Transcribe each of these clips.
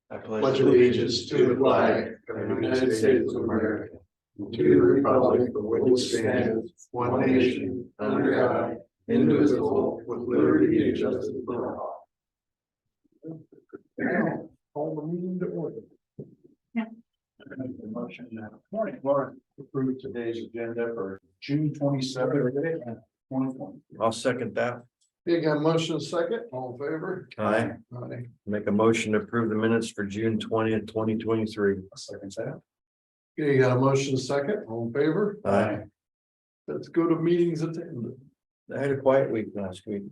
I pledge allegiance to the flag of the United States of America, and to the republic for which it stands, one nation, under God, indivisible, with liberty and justice for all. Now, call the meeting to order. The motion morning, Laura, approve today's agenda for June 27th, 2020. I'll second that. You got a motion second, all in favor? Aye. Aye. Make a motion to approve the minutes for June 20th, 2023. Second that. Okay, you got a motion second, all in favor? Aye. Let's go to meetings attended. I had a quiet week last week.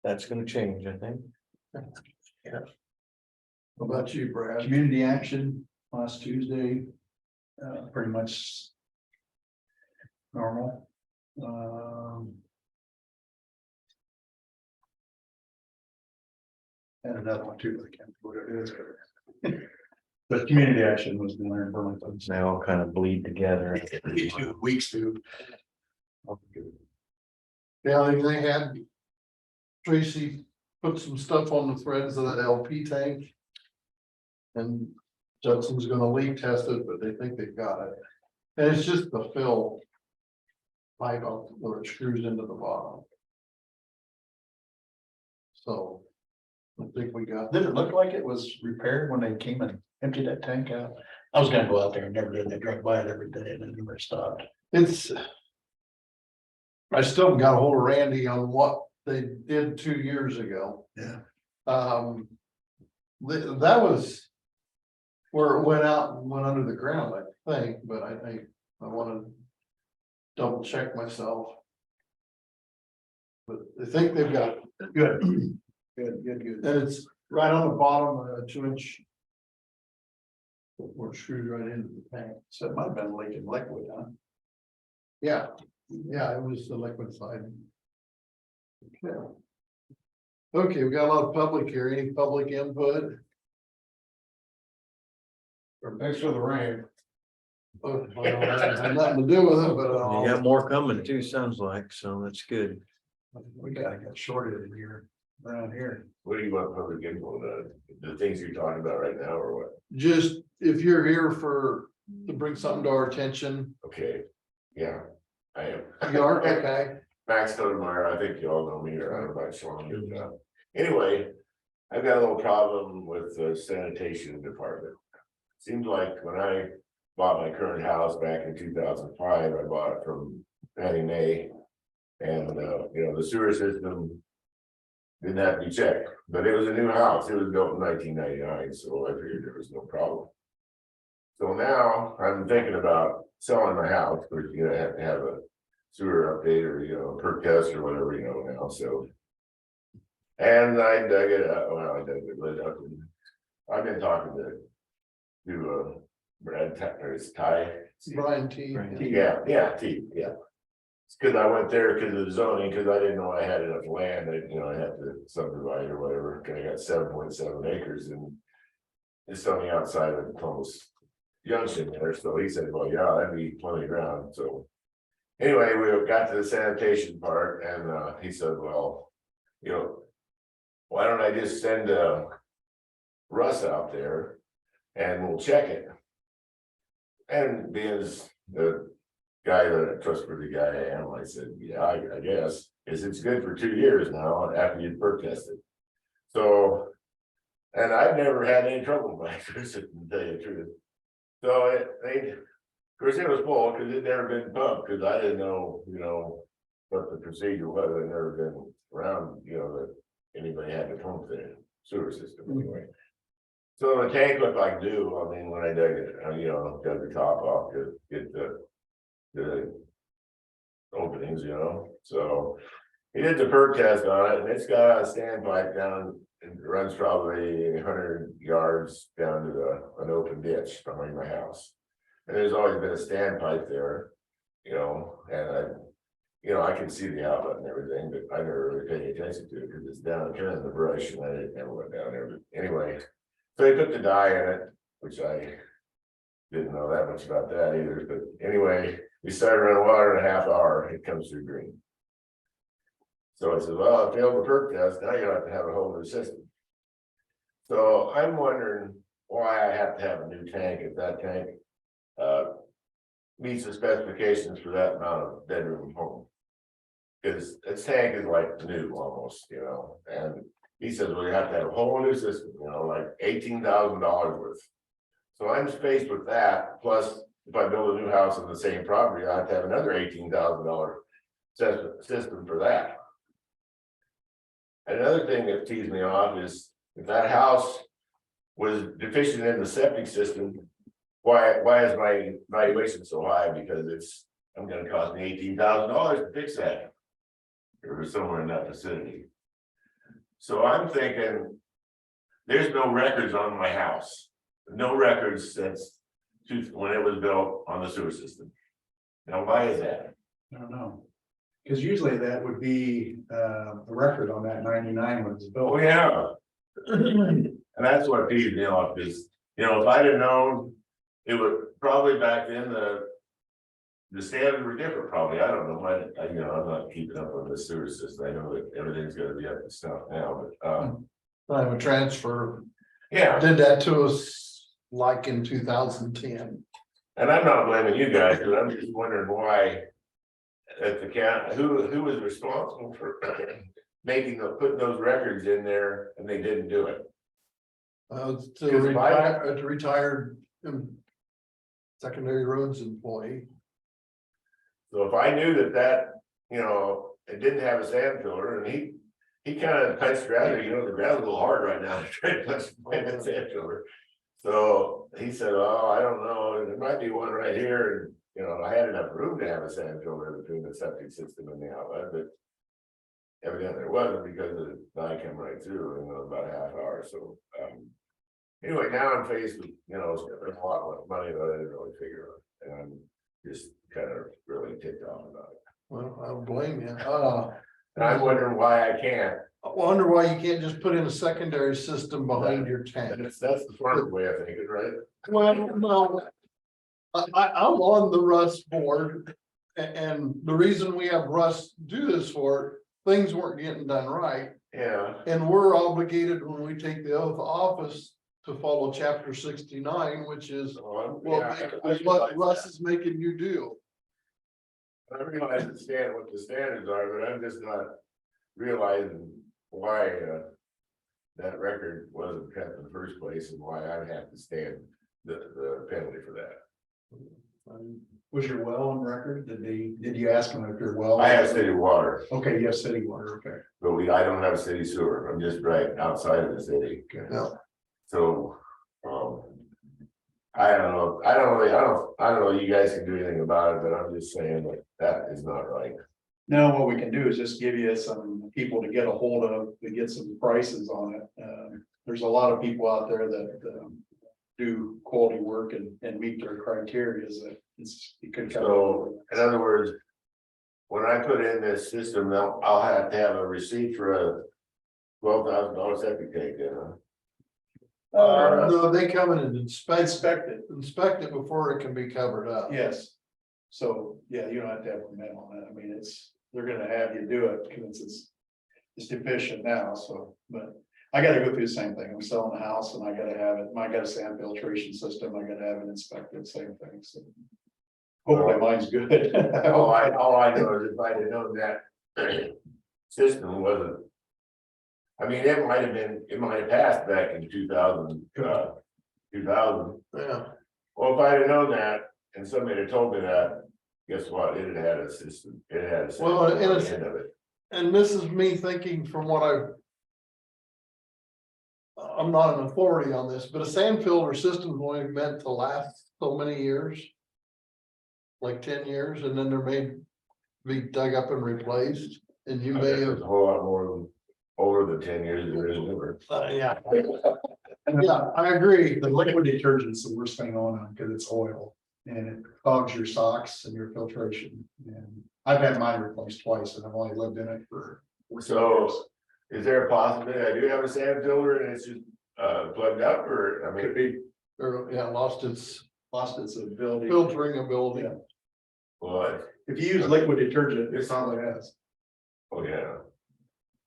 That's gonna change, I think. How about you, Brad? Community action last Tuesday, pretty much normal. And another one too, I can't remember what it is. But community action was in there in Burlington. They all kind of bleed together. 2 weeks too. Yeah, they had Tracy put some stuff on the threads of that LP tank. And Judson's gonna leak test it, but they think they've got it. And it's just the fill pipe out where it screws into the bottom. So I think we got. Did it look like it was repaired when they came and emptied that tank out? I was gonna go out there and never did. They drove by it every day and it never stopped. It's. I still haven't got a hold of Randy on what they did 2 years ago. Yeah. That was. Where it went out and went under the ground, I think, but I think I wanna. Double check myself. But I think they've got it. Good. Good. And it's right on the bottom, 2-inch. Where it screws right into the tank. So it might have been leaking liquid, huh? Yeah, it was the liquid side. Okay. Okay, we got a lot of public here. Any public input? Thanks for the rain. Oh, well, that had nothing to do with it, but. You got more coming too, sounds like, so that's good. We got shorted in here, around here. What do you want public input on? The things you're talking about right now or what? Just if you're here to bring something to our attention, Okay, yeah, I am. you are, okay, Max Stoudemire, I think you all know me or I don't know about Sean. Anyway, I've got a little problem with the sanitation department. Seems like when I bought my current house back in 2005, I bought it from Fannie Mae. And, the sewer system didn't have to be checked, but it was a new house. It was built in 1999, so I figured there was no problem. So now I'm thinking about selling my house, but you're gonna have to have a sewer update or, perk test or whatever, now, so. And I dug it up, I dug it up. And I've been talking to Brad Tucker's Ty. Brian T. Yeah. It's because I went there because of the zoning, because I didn't know I had enough land, I had to subdivide or whatever, I got 7.7 acres and. It's on the outside of Columbus Junction there, so he said, well, yeah, that'd be plenty of ground, so. Anyway, we got to the sanitation part and he said, well, why don't I just send Russ out there and we'll check it. And being the guy, the trustworthy guy I am, I said, yeah, I guess, it's good for 2 years now after you'd perk tested. So, and I've never had any trouble with my system, to tell you the truth. So of course it was full because it never been pumped, because I didn't know, what the procedure was. I'd never been around, that anybody had to pump the sewer system anyway. So the tank looked like new. I mean, when I dug it, dug the top off to get the openings, so he did the perk test on it and it's got a standpipe down. It runs probably 100 yards down to an open ditch behind my house. And there's always been a standpipe there, and I can see the outlet and everything, but I never really paid attention to it because it's down kind of the brush and I never went down there. But anyway, so they put the dye in it, which I didn't know that much about that either. But anyway, we started running water in a half hour, it comes through green. So I said, well, I failed the perk test, now you have to have a whole new system. So I'm wondering why I have to have a new tank if that tank. Meets the specifications for that amount of bedroom home. Cause its tank is like new almost, you know, and he says, well, you have to have a whole new system, you know, like $18,000 worth. So I'm faced with that, plus if I build a new house on the same property, I have to have another $18,000 system for that. Another thing that teased me off is if that house was deficient in the septic system, why is my valuation so high? Because I'm gonna cost me $18,000 to fix that. Or somewhere in that vicinity. So I'm thinking, there's no records on my house. No records since when it was built on the sewer system. Now, why is that? I don't know. Cause usually that would be the record on that 99 when it was built. Oh, yeah. And that's what peeved me off is, you know, if I'd have known, it would probably back then the standards were different, probably. I don't know. You know, I'm not keeping up on the sewer system. I know that everything's gonna be up to stuff now, but I have a transfer, yeah. did that to us like in 2010. And I'm not blaming you guys, but I'm just wondering why. At the count, who was responsible for putting those records in there and they didn't do it? It's a Because if I- retired secondary roads employee. So if I knew that, you know, it didn't have a sand filter and he kind of touched ground, you know, the ground's a little hard right now to try to touch that sand filter. So he said, oh, I don't know, there might be one right here. And, you know, I had enough room to have a sand filter between the septic system and the outlet, but evidently it wasn't because the line came right through in about a half hour. So, anyway, now I'm faced with, you know, a lot of money that I didn't really figure out. And I'm just kind of really ticked off about it. Well, I don't blame you. And I'm wondering why I can't. I wonder why you can't just put in a secondary system behind your tank. And that's the smart way of thinking, right? Well, no. I'm on the Russ board, and the reason we have Russ do this for, things weren't getting done right. Yeah. And we're obligated when we take the oath of office to follow chapter 69, which is what Russ is making you do. I realize what the standards are, but I'm just not realizing why that record wasn't kept in the first place and why I'd have to stand the penalty for that. Was your well on record? Did you ask them if your well? I have city water, Okay, you have city water, okay. but I don't have city sewer. I'm just right outside of the city. Yeah. So, I don't know. I don't know. You guys can do anything about it, but I'm just saying that is not right. No, what we can do is just give you some people to get a hold of, to get some prices on it. There's a lot of people out there that do quality work and meet their criteria. That it could come. So, in other words, when I put in this system, I'll have to have a receipt for a $12,000 septic tank, you know? No, they come in and inspect it before it can be covered up. Yes. So, yeah, you don't have to have a permit on that. I mean, they're gonna have you do it because it's deficient now, so, but I gotta go through the same thing. I'm selling a house and I gotta have it, I got a sand filtration system, I gotta have it inspected, same thing, so. Hopefully mine's good. All I know is if I'd have known that system wasn't. I mean, it might have passed back in 2000. Yeah. Well, if I'd have known that and somebody had told me that, guess what? It had a system. It had a system Well, and on it's- the end of it. And this is me thinking from what I'm not an authority on this, but a sand filter system is only meant to last so many years. Like 10 years, and then they're made to be dug up and replaced, and you I may guess have. it's a whole lot more older than 10 years than it is newer. Yeah. Yeah, I agree. The liquid detergent's the worst thing on them because it's oil and it clogs your socks and your filtration. And I've had mine replaced twice and I've only lived in it for. So, is there a possibility I do have a sand filter and it's just plugged up, or I mean, Could be Or, yeah, lost its lost its ability. filtering ability. Yeah. well, If you use liquid detergent, it's not what it has. oh yeah.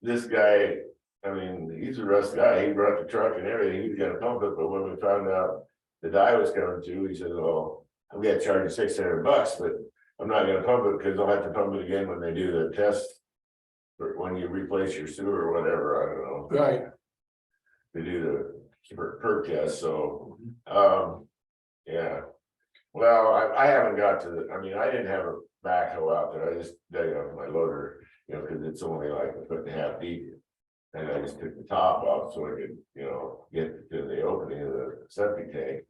This guy I mean, he's a rusty guy, he brought the truck and everything, he's gonna pump it, but when we found out the dye was coming too, he said, well, I'm gonna charge you $600, but I'm not gonna pump it, because I'll have to pump it again when they do the test. Or when you replace your sewer or whatever, I don't know. Right. They do the perk test, so, yeah. Well, I haven't got to I mean, I didn't have a backhoe out there, I just dug up my loader, you know, cause it's only like a 1.5 feet. And I just took the top off so I could, you know, get to the opening of the septic tank.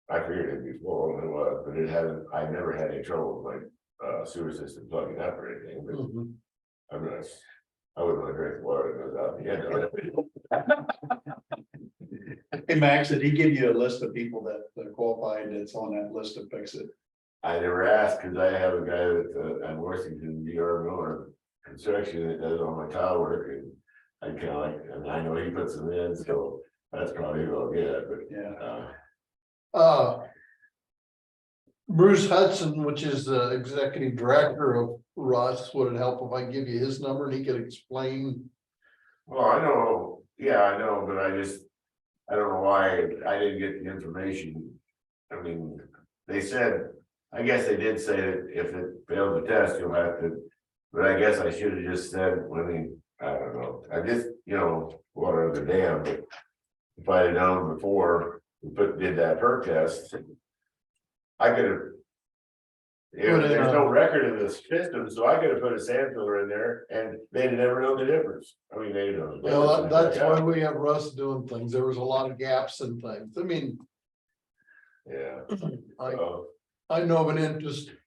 I figured it'd be full, and it was, but it hasn't, I never had any trouble with my sewer system plugging up or anything, but Mhm. I'm not, I wouldn't want to drink the water that goes out the end of it. Hey, Max, did he give you a list of people that are qualified that's on that list to fix it? I never asked, cause I have a guy that I'm working in DR Miller Construction that does all my tile work, and I kinda like, and I know he puts them in, so that's probably who I'll get, but, Yeah, Bruce Hudson, which is the executive director of Russ, would it help if I give you his number and he could explain? well, I know, yeah, I know, but I don't know why I didn't get the information. I mean, they said, I guess they did say that if it failed the test, you'll have to, but I guess I should have just said I don't know, I just, you know, water the dam, but if I had known before we did that perk test, I could have. There's no record of the system, so I could have put a sand filler in there and they'd never know the difference. I mean, they don't. Well, that's why we have Russ doing things. There was a lot of gaps in things. I mean, Yeah. I know of an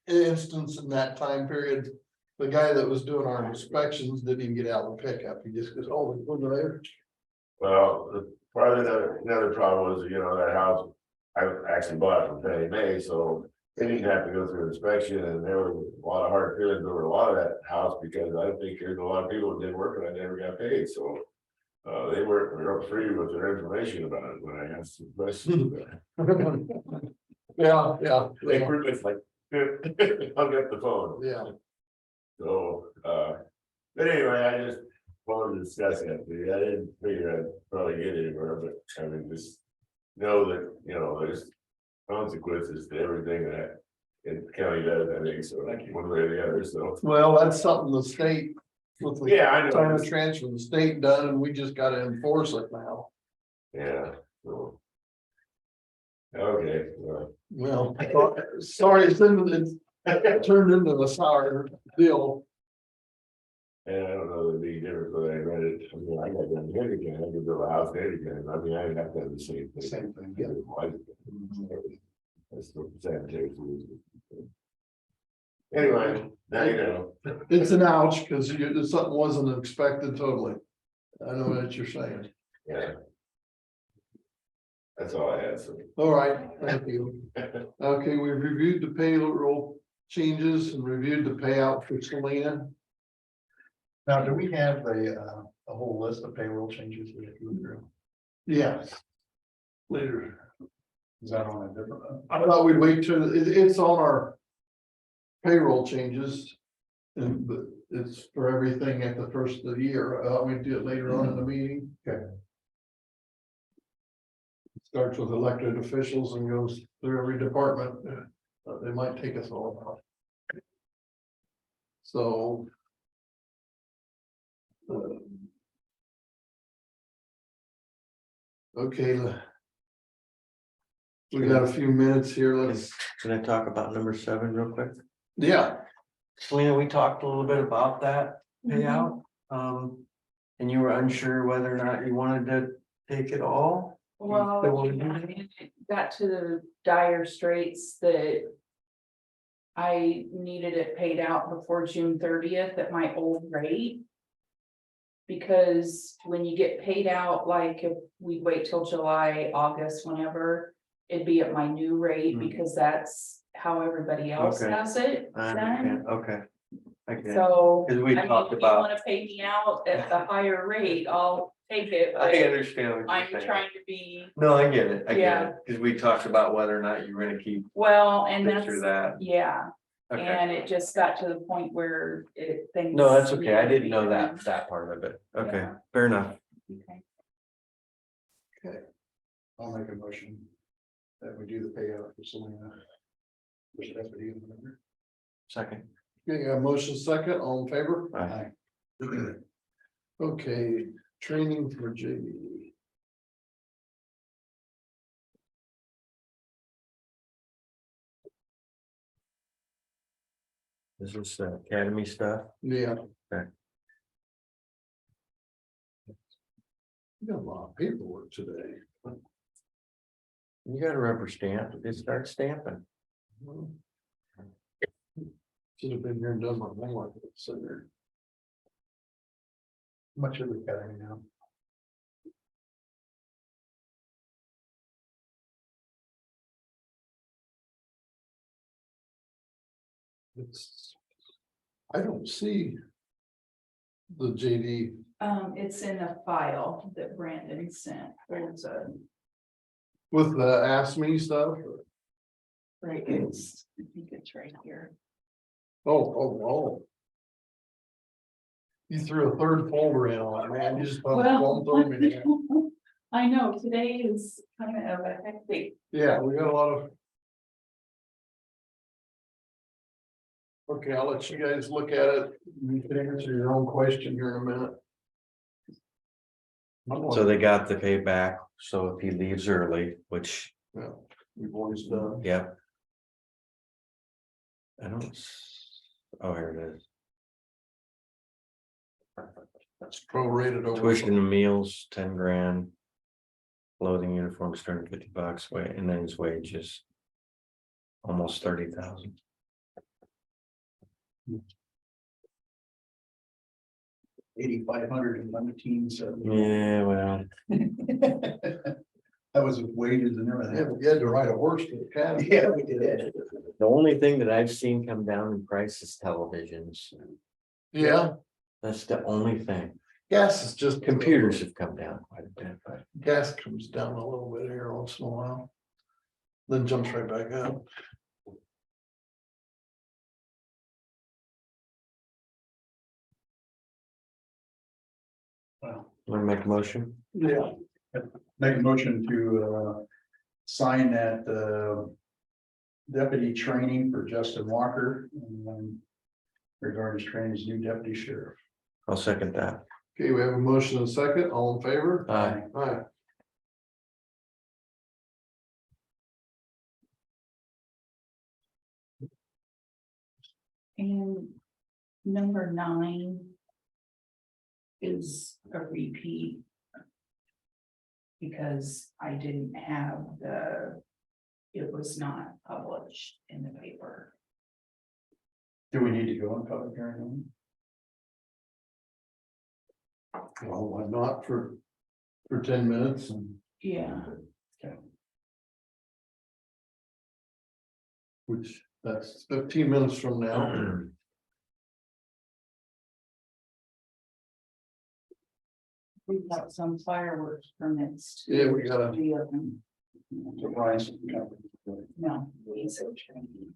instance in that time period. The guy that was doing our inspections didn't even get out of the pickup. He just goes, oh, it's over there. Well, part of another problem was, you know, that house, I actually bought it from Fannie Mae, so they didn't have to go through inspection, and there was a lot of hard feelings over a lot of that house, because I think there's a lot of people that did work and I never got paid, so. They were up free with their information about it when I asked some questions. Yeah, They pretty much like hung up the phone. yeah. So, but anyway, I just wanted to discuss that with you. I didn't figure I'd probably get anywhere, but I mean, just know that, you know, there's consequences to everything that the county does, I think, so one way or the other, so. Well, that's something the state. With the Yeah, I time know. of transfer, the state done, and we just gotta enforce it now. Yeah, so. Okay, Well, sorry, it's turned into a sour deal. and I don't know the big difference, but I read it, I mean, I got done here again, I could build a house there again, I mean, I didn't have to have the same thing. same thing. Yeah, why- That's the sanitary solution. Anyway, now you know. It's an ouch, cause something wasn't expected totally. I know what you're saying. Yeah. That's all I had, so. All right, thank you. Okay, we've reviewed the payroll changes and reviewed the payout for Selena. Now, do we have a whole list of payroll changes we have to go through? Yes. Later. Is that on a different? I thought we'd wait till, it's on our payroll changes. And but it's for everything at the first of the year. We do it later on in the meeting. Okay. Starts with elected officials and goes through every department. They might take us all. So. Okay. We got a few minutes here. Let's, Can I talk about number 7 real quick? yeah, Selena, we talked a little bit about that payout. And you were unsure whether or not you wanted to take it all. Well, Still wanna do I that? mean, it got to the dire straits that I needed it paid out before June 30th at my old rate. Because when you get paid out, like if we wait till July, August, whenever, it'd be at my new rate, because that's how everybody else Okay. has it I done. understand, okay. I get it. So, I 'Cause we mean, talked if you about- wanna pay me out at the higher rate, I'll take it, I but understand what you're I'm saying. trying to be, No, I get it, I get Yeah. it, because we talked about whether or not you were gonna keep well, and this or that's, that. yeah. Okay, And it just got to the point where it things. no, that's okay. I needed to didn't be know done. that part of it. Okay, Yeah. fair enough. Okay. Okay. I'll make a motion that we do the payout for Selena. Which has to be in the number. Second. Okay, got a motion second, all in favor? Aye. Okay, training for JV. This is academy stuff. Yeah. Okay. We got a lot of paperwork today. You got a rubber stamp, just start stamping. Should have been here and done my homework, so there. How much have we got right now? It's. I don't see. The JD, It's in a file that Brandon sent. There's a, with the Ask Me stuff. right, it's, I think it's right here. Oh. You threw a third folder in on it, man, you just. Well, throw me there. I know, today is kind of a hectic. Yeah, we got a lot of. Okay, I'll let you guys look at it, you can answer your own question here in a minute. So they got the payback, so if he leaves early, which, Yeah, we've always done. yeah. I don't, oh, here it is. That's prorated over. Tuition and meals, 10 grand. Clothing, uniforms, $250, and then his wages. Almost 30,000. $8,519, so. Yeah, well, That was with wages and Yeah, everything. but you had to write a horse to the cat. Yeah, we did. the only thing that I've seen come down in price is televisions. Yeah, That's the only thing. gas is just. Computers have come down quite a bit, but Gas comes down a little bit here once in a while. Then jumps right back up. Wow. want to make a motion? Yeah. Make a motion to sign that deputy training for Justin Walker. Regarding his training as new deputy sheriff. I'll second that. Okay, we have a motion and a second, all in favor? Aye. Aye. And number 9 is a repeat. Because I didn't have it was not published in the paper. Do we need to go in public hearing? Well, why not for 10 minutes and Yeah, which that's 15 minutes from now. we've got some fireworks permits. Yeah, we gotta. 3 of them. Surprise. No, Louisa training.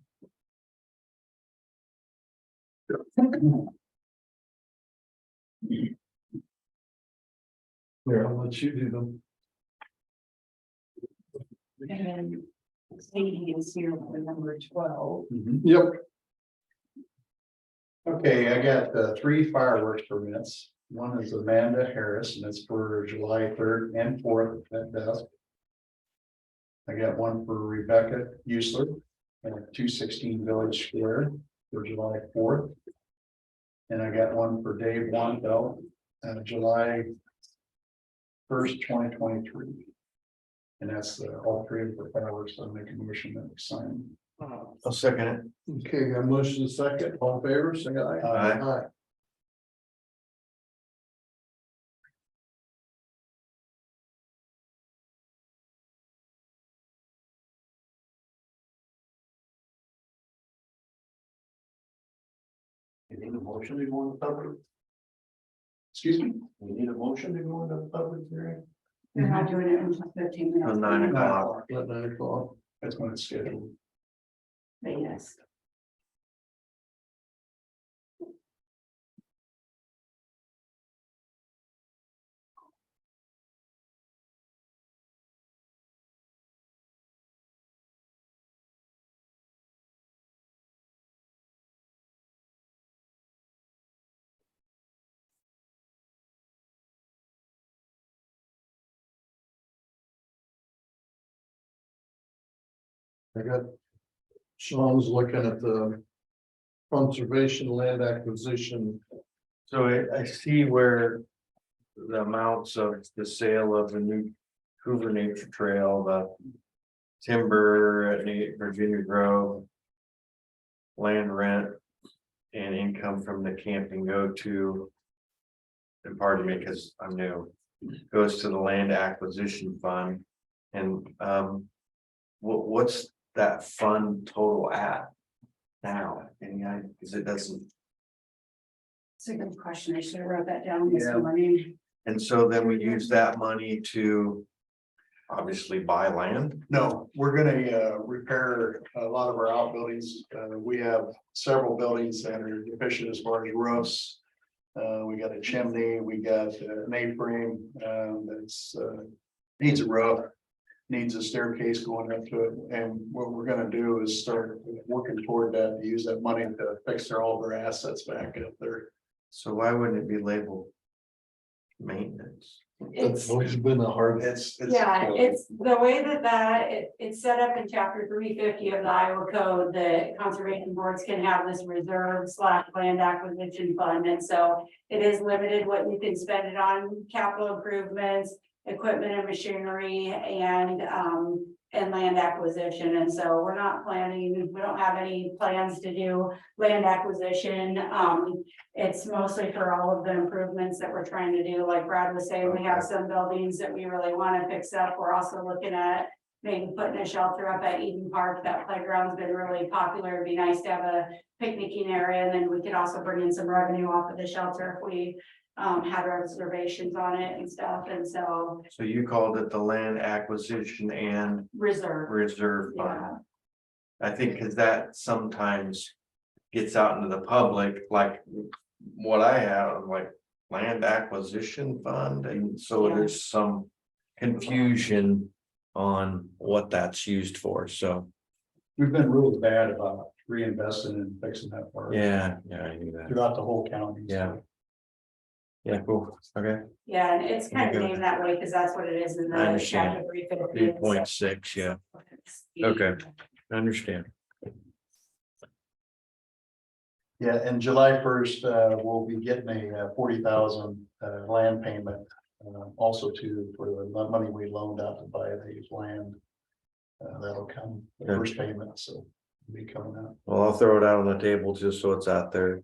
Here, I'll let you do them. And then Sadie is here for number 12. Yep. Okay, I got 3 fireworks permits. One is Amanda Harris, and it's for July 3rd and 4th at dusk. I got one for Rebecca Usler at 216 Village Square for July 4th. And I got one for Dave Wanfeld, July 1st, 2023. And that's all 3 of the fireworks. I'm making a motion that we sign. I'll second it. Okay, got a motion and a second, all in favor, say aye. Aye. Aye. You need a motion to go into public? Excuse me? You need a motion to go into public hearing? They're not doing it until 15 minutes. Till 9 o'clock. At 9 o'clock. That's when it's scheduled. But yes. I got. Sean's looking at the. Conservation land acquisition, So I see where. The amounts of the sale of the new Hoover Nature Trail, the. Timber at Virginia Grove. Land rent. And income from the camping go to. And pardon me, because I'm new, goes to the land acquisition fund. And what's that fund total at? Now, any idea, because it doesn't. It's a good question. I should have wrote that down this Yeah. morning. And so then we use that money to. Obviously buy land. No, we're gonna repair a lot of our outbuildings. We have several buildings that are deficient as far as roofs. We got a chimney, we got an A-frame that's needs a roof, needs a staircase going up to it. And what we're gonna do is start working toward that, to use that money to fix all their assets back up there. So why wouldn't it be labeled? Maintenance. that's It's, always been a hard. yeah, it's the way it's set up in chapter 350 of the Iowa code that conservation boards can have this reserve / land acquisition fund. And so it is limited what you can spend it on: capital improvements, equipment and machinery, and land acquisition. And so we're not planning, we don't have any plans to do land acquisition. It's mostly for all of the improvements that we're trying to do. Like Brad was saying, we have some buildings that we really want to fix up. We're also looking at maybe putting a shelter up at Eden Park. That playground's been really popular. It'd be nice to have a picnicking area, and then we could also bring in some revenue off of the shelter if we had reservations on it and stuff. And so So you called it the land acquisition and reserve. reserve fund. Yeah. I think because that sometimes gets out into the public, like what I have, like land acquisition fund, and so Yeah. there's some confusion on what that's used for, so, We've been really bad about reinvesting and fixing that part. yeah, I knew that. Throughout the whole county. Yeah. Yeah, cool, okay, Yeah, and it's kind of Okay. named that way because that's what it is in I the understand. chapter 350. 3.6, yeah, Okay. I understand. Yeah, and July 1st, we'll be getting a 40,000 land payment. Also for the money we loaned out to buy the land. That'll come, the Okay. first payment, so it'll be coming out. Well, I'll throw it out on the table just so it's out there.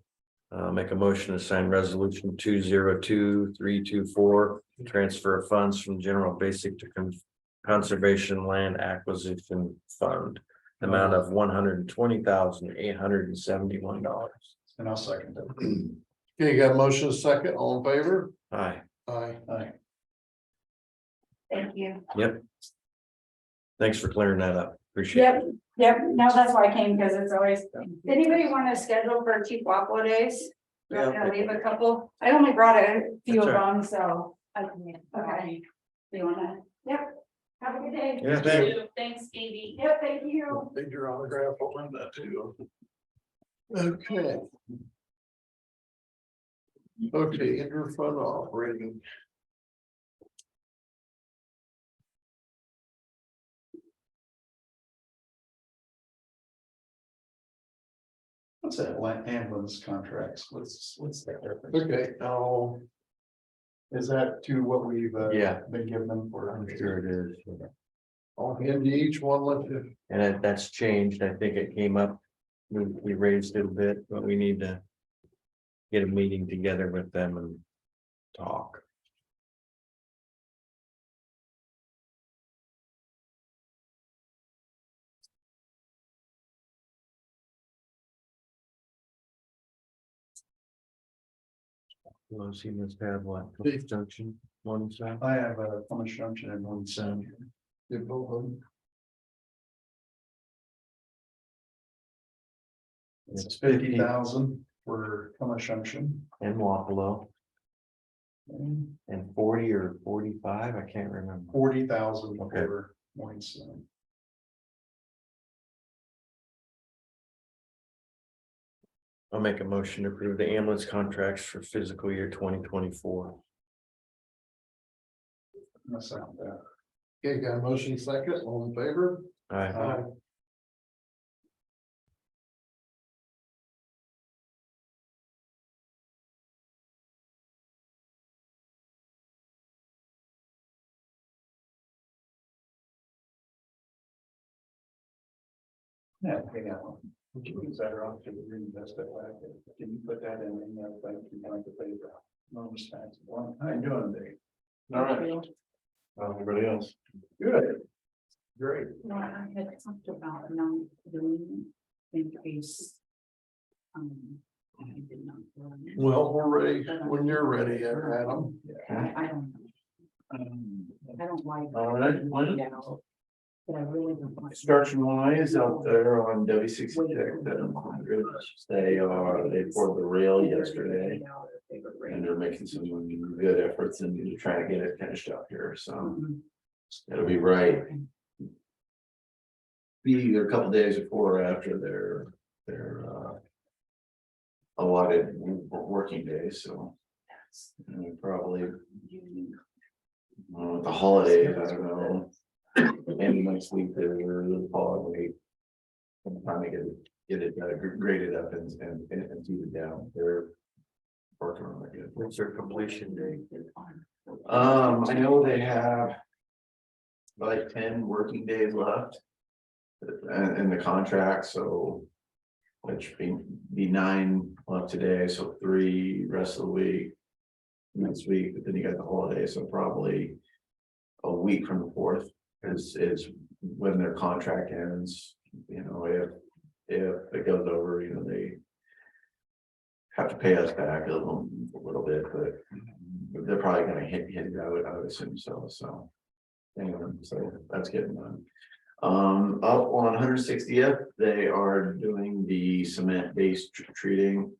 Make a motion to sign resolution 202324, transfer of funds from general basic to conservation land acquisition fund. Amount of $120,871. And I'll second that. Okay, you got a motion, a second, all in favor? Aye, Aye. Aye. Thank you. thanks for clearing that up, appreciate it. Yep, no, that's why I came, because it's always, anybody want to schedule for Chihuahua days? Yeah. I'm gonna leave a couple, I only brought a few of That's all them, so. Okay. Do you wanna, yep, have a good day. Yeah, thanks. Thanks, Katie. Yep, thank you. Need your autograph on that too. Okay. Okay, interfund operating. What's that ambulance contracts? What's that difference? Okay, now, Is that to what we've Yeah. been giving them for? I'm sure it is. I'll hand you each one, let you. And that's changed, I think it came up, we raised it a bit, but we need to. Get a meeting together with them and talk. Well, she must have what, junction, one side. I have a Plymouth Junction and one Sound. sound. Give both of them. It's 50,000 for Plymouth Junction. And Wapello, and 40 or 45, I can't remember. 40,000 Okay. for Morningside. I'll make a motion to approve the ambulance contracts for fiscal year 2024. That's not that. Okay, got a motion second, all in favor? Aye. Yeah, hang on. Is that wrong? Can you reinvest that back? Can you put that in that bank you want to pay for? No responsible. How you doing, Dave? All right. Anybody else? Good. Great. Well, I had talked about not doing in case. I did not. Well, we're ready when you're ready, Adam. I don't, I don't like. All right, well. Yeah. But I really don't like. Construction wise out there on W 66, they poured the rail yesterday. And they're making some good efforts into trying to get it finished up here, so Mhm. it'll be right. Be either a couple days before or after their allotted working days, so. Probably with the holidays, I don't know. Maybe next week or the following week. I'm trying to get it graded up and seeded down. They're working on it. What's their completion date? I know they have like 10 working days left in the contract, so which be 9 left today, so 3 rest of the week next week, but then you got the holiday, so probably a week from the 4th is when their contract ends. You know, if it goes over, you know, they have to pay us back a little bit, but they're probably gonna hit it, I would assume so. Anyway, so that's getting done. Up on 160th, they are doing the cement based treating.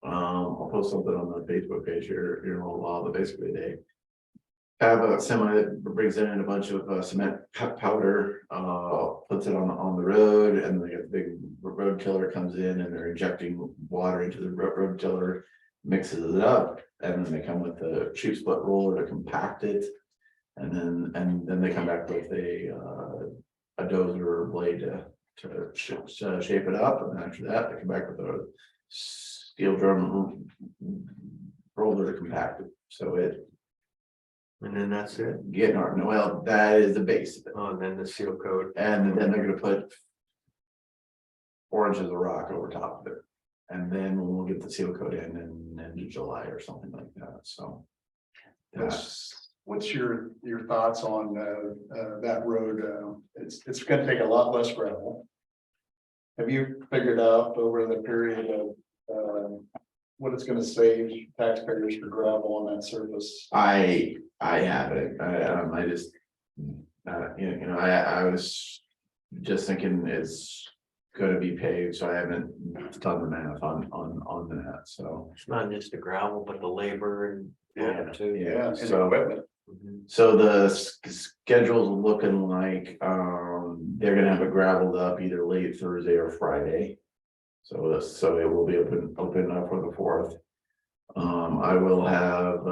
I'll post something on the Facebook page here in a little while, but basically they have a semi that brings in a bunch of cement powder, puts it on the road, and the big road tiller comes in and they're injecting water into the road tiller, mixes it up, and then they come with the cheap split roller to compact it, and then they come back with a dozer or blade to shape it up, and then after that they come back with a steel drum roller to compact it, so it. And then that's it? Yeah, no, well, that is the base of it. Oh, and then the seal coat. And then they're gonna put 4 inches of rock over top of it. And then we'll get the seal coat in July or something like that, so. What's your thoughts on that road? It's gonna take a lot less gravel. Have you figured out over the period of what it's gonna save taxpayers for gravel on that surface? I haven't, I just, I was just thinking it's gonna be paved, so I haven't done the math on that, so. It's not just the gravel, but the labor and. Too. Yeah, and So, equipment. so the schedule's looking like, they're gonna have it gravelled up either late Thursday or Friday. So it will be open up for the 4th. I will have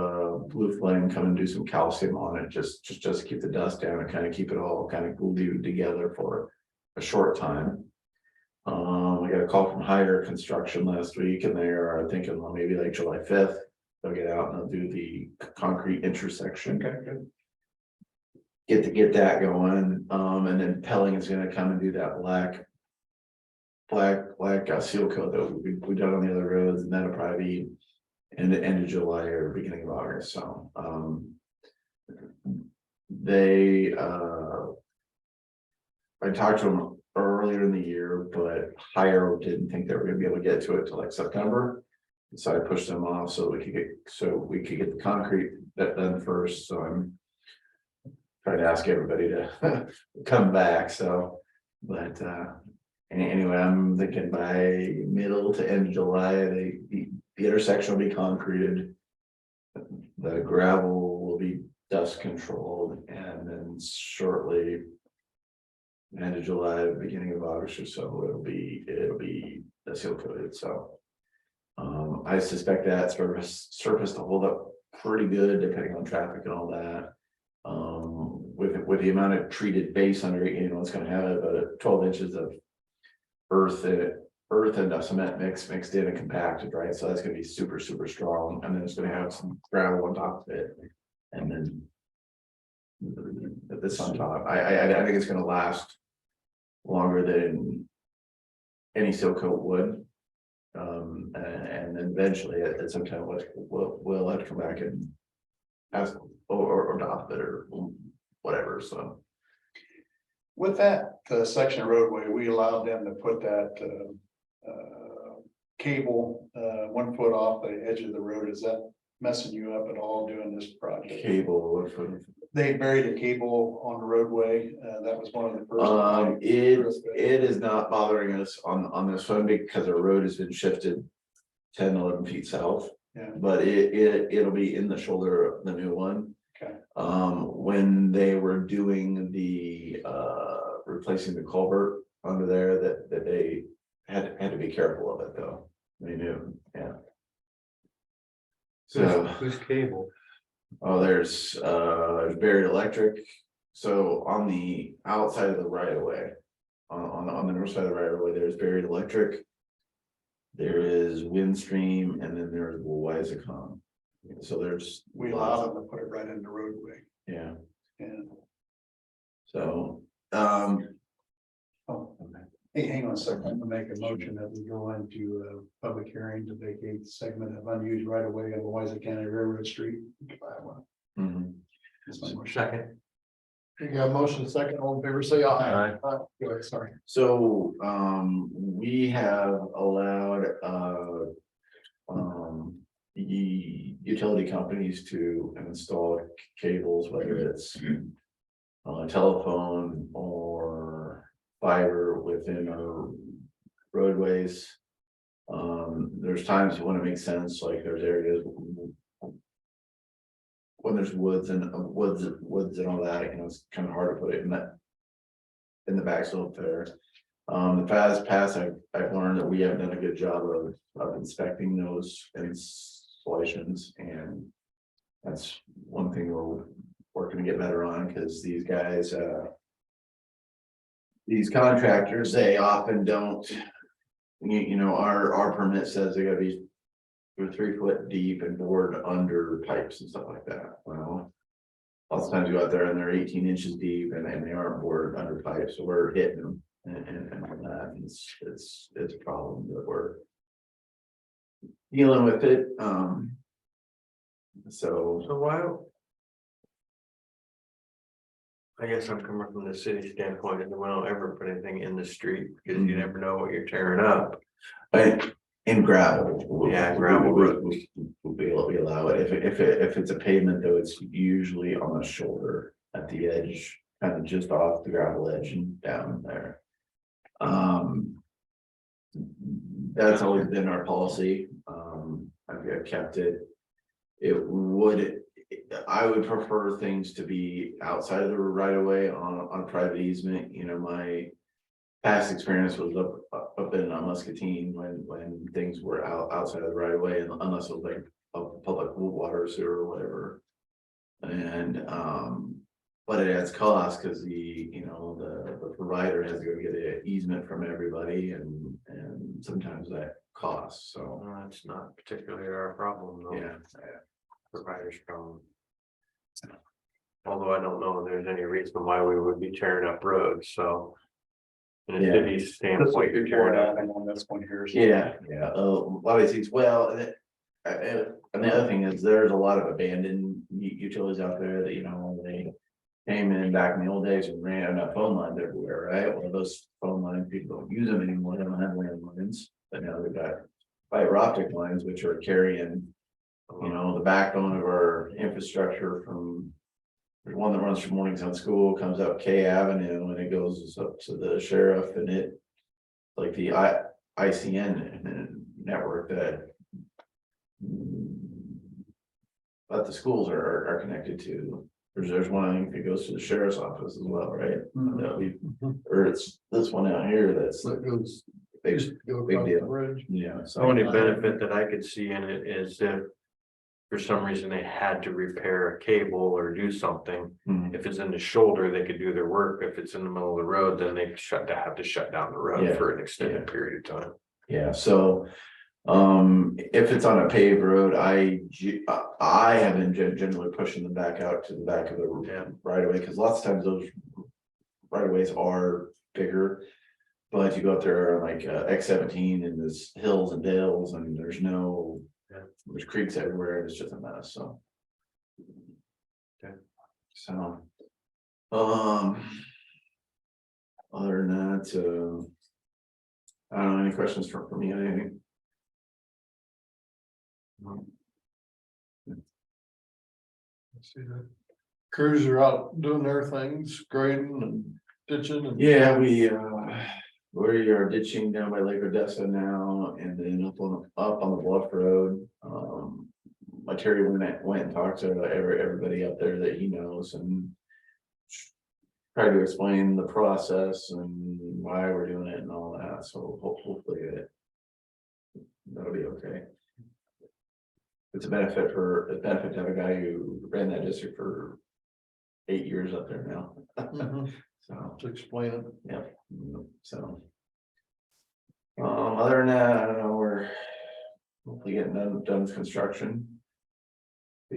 Blue Flame come and do some calcium on it, just to keep the dust down and kind of keep it all kind of glued together for a short time. We got a call from Higher Construction last week, and they are thinking, well, maybe like July 5th, they'll get out and they'll do the concrete intersection. Okay, good. Get that going, and then Pelling is gonna come and do that black seal coat that we done on the other roads, and that'll probably be in the end of July or beginning of August, so. I talked to them earlier in the year, but Higher didn't think they were gonna be able to get to it till like September. So I pushed them off so we could get the concrete done first, so I'm trying to ask everybody to come back, so, but, anyway, I'm thinking by middle to end of July, the intersection will be concreted. The gravel will be dust controlled, and then shortly. End of July, beginning of August or so, it'll be the seal coated, so. I suspect that surface to hold up pretty good depending on traffic and all that. With the amount of treated base under it, it's gonna have 12 inches of earth and cement mixed in and compacted, right? So that's gonna be super strong, and then it's gonna have some gravel on top of it, and then this on top. I think it's gonna last longer than any seal coat would. And then eventually at some time we'll have to come back and ask or adopt it or whatever, so. With that section of roadway, we allowed them to put that cable 1 foot off the edge of the road. Is that messing you up at all doing this project? Cable. They buried a cable on the roadway. That was one of the first. It is not bothering us on this one because the road has been shifted 10, 11 feet south. Yeah. But it'll be in the shoulder of the new one. Okay. When they were doing the replacing the culvert under there, that they had to be careful of it though. They knew, yeah. So. Who's cable? Oh, there's buried electric. So on the outside of the right of way, on the north side of the right of way, there's buried electric. There is Windstream, and then there's Louisa. So there's. We allowed them to put it right in the roadway. Yeah, And, so, oh, hey, hang on a second. I'm gonna make a motion that we go into a public hearing to vacate the segment of unused right of way on Louisa County Railroad Street. mhm. That's my motion. Second. You got a motion second, all in favor, say aye. Aye. Go ahead, sorry. So, we have allowed, utility companies to install cables, whether it's telephone or fiber within our roadways. There's times when it makes sense, like there's areas when there's woods and and all that, it's kind of hard to put it in the back slope there. The past, I've learned that we haven't done a good job of inspecting those installations, and that's one thing we're working to get better on, because these guys, these contractors, they often don't, our permit says they gotta be 2 or 3 foot deep and bored under pipes and stuff like that. Well, lots of times you go out there and they're 18 inches deep and they aren't bored under pipes, so we're hitting them and all that. And it's a problem that we're dealing with it. So So why? I guess I'm coming from the city standpoint, and we don't ever put anything in the street because you never know what you're tearing up. in gravel. Yeah, gravel road. We allow it. If it's a pavement though, it's usually on the shoulder at the edge, kind of just off the gravel edge and down there. That's always been our policy. I've kept it. I would prefer things to be outside of the right of way on private easement. My past experience was up in Muscatine when things were outside of the right of way, and unless it was like a public water sewer or whatever. And but it adds cost because the provider has to go get an easement from everybody, and sometimes that costs. So That's not particularly our problem, though. yeah. Provider's problem. Although I don't know if there's any reason why we would be tearing up roads, so. In a Yeah. city standpoint, you're tearing up. On this one here. so- Yeah, a lot of these things, well, and the other thing is, there's a lot of abandoned utilities out there that, they came in back in the old days and ran up phone lines everywhere, right? Well, those phone lines, people don't use them anymore, they don't have landlines, but now they've got fiber optic lines, which are carrying, the backbone of our infrastructure from. There's one that runs from Morningside School, comes up K Avenue, and it goes up to the sheriff, and it. Like the ICN network that. But the schools are connected to. There's one, I think, that goes to the sheriff's office as well, right? Or it's this one out here that's. So it goes, Big, go big across the deal. bridge. Yeah, The so. only benefit that I could see in it is if. For some reason they had to repair a cable or do something, Mhm. if it's in the shoulder, they could do their work. If it's in the middle of the road, then they have to shut down the road Yeah, for an extended yeah. period of time. Yeah, so, if it's on a paved road, I have been generally pushing them back out to the back of the Yeah. right away, because lots of times those right of ways are bigger. But you go up there on like X17 and there's hills and dales and there's there's creeks everywhere, and it's just a mess, so. Okay. So. Other than that, I don't know, any questions for me, anything? See the crews are out doing their things, grading and ditching and. Yeah, we are ditching down by Lake Odessa now, and then up on the Bluff Road. My Terry went and talked to everybody up there that he knows and tried to explain the process and why we're doing it and all that, so hopefully that'll be okay. It's a benefit to have a guy who ran that district for 8 years up there now. Mhm. So, To explain it. yeah, so. Other than that, I don't know, we're hopefully getting done with construction. I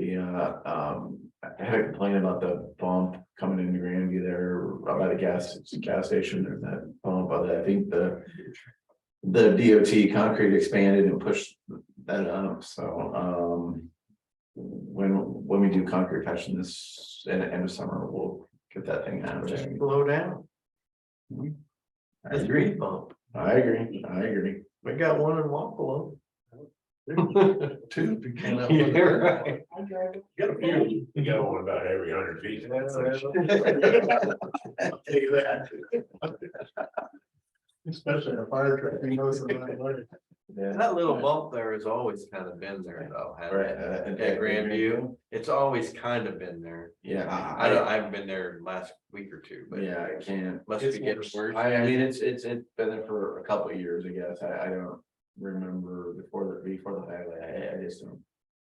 had a complaint about the bump coming into Grandview there, by the gas station, there's that bump, but I think the DOT concrete expanded and pushed that up, so, when we do concrete patching this end of summer, we'll get that thing out of Just there. blow down. I agree, Bump. I agree. We got one in Wapello. Two, if you can't have Yeah, one. right. Got a few. You got one about every 100 feet. I'll tell you that. Especially in a fire truck, he knows something. Yeah. That little bump there has always kind of been there though, hasn't Right, it? At Grandview, it's always kind of been there. Yeah, I haven't been there last week or two, but yeah, I can't. must be getting worse. I mean, it's been there for a couple of years, I guess. I don't remember before the highway. I just don't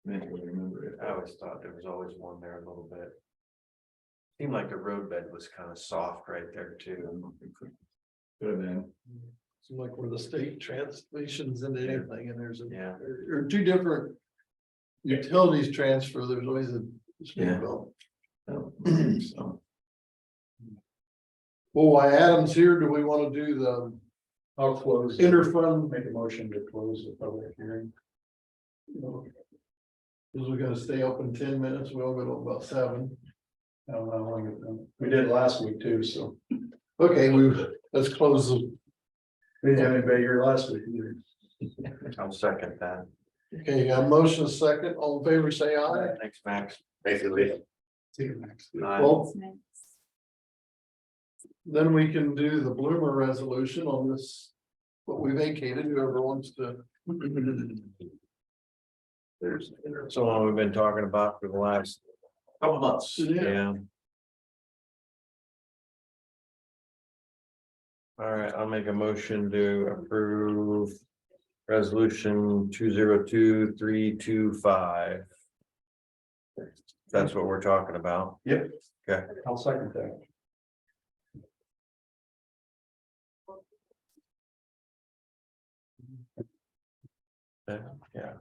mentally remember it. I always thought there was always one there a little bit. Seemed like the roadbed was kind of soft right there too. Could have been. Seems like where the state translations into anything, and there's Yeah. or two different utilities transfer, there's always a speed Yeah. bump. So, Well, while Adam's here, do we want to do the I'll close. interfund? Make a motion to close the public hearing. Is we gonna stay open 10 minutes, we'll go to about 7. I don't know how long we did last week too, so. Okay, let's close the, We didn't have anybody here last week either. I'll second that. okay, got a motion, a second, all in favor, say aye. Thanks, Max. Basically, See you next week. Well, then we can do the Bloomer resolution on this, what we vacated, whoever wants to. There's so long we've been talking about for the last, couple months. yeah. All right, I'll make a motion to approve resolution 202325. That's what we're talking about. Yep. Okay. I'll second that. Yeah,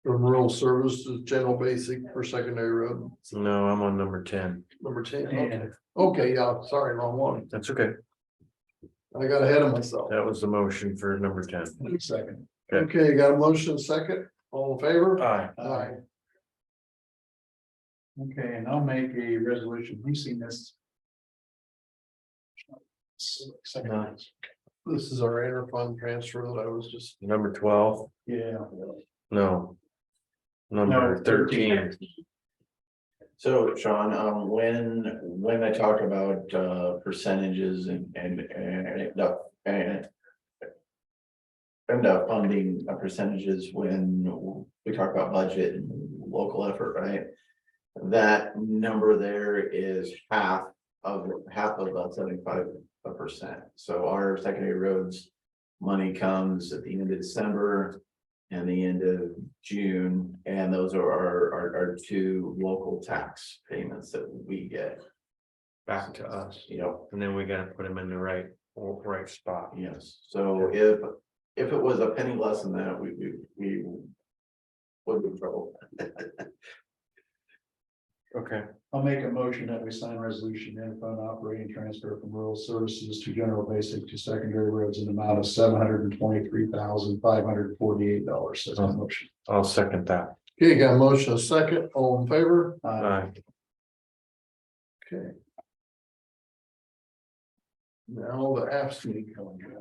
From rural services, general basic for secondary road, no, I'm on number 10. number 10. Yeah. Okay, yeah, sorry, wrong one. That's okay. I got ahead of myself. That was the motion for number 10. Second. Okay, got a motion, second, all in favor? Aye. Aye. Okay, and I'll make a resolution, we've seen this. Second. This is our interfund transfer that I was just. Number 12, Yeah. no. Number No, 13. So Sean, when I talk about percentages and funding percentages when we talk about budget and local effort, right? That number there is half of about 75%. So our secondary roads money comes at the end of December and the end of June, and those are our two local tax payments that we get. Back to us, You know, and then we gotta put them in the right spot. yes, so if it was a penny less than that, we would be in trouble. Okay, I'll make a motion that we sign resolution in fund operating transfer from rural services to general basic to secondary roads in the amount of $723,548. That's my motion. I'll second that. Okay, got a motion, a second, all in favor? Aye. Okay. Now the absentee contract.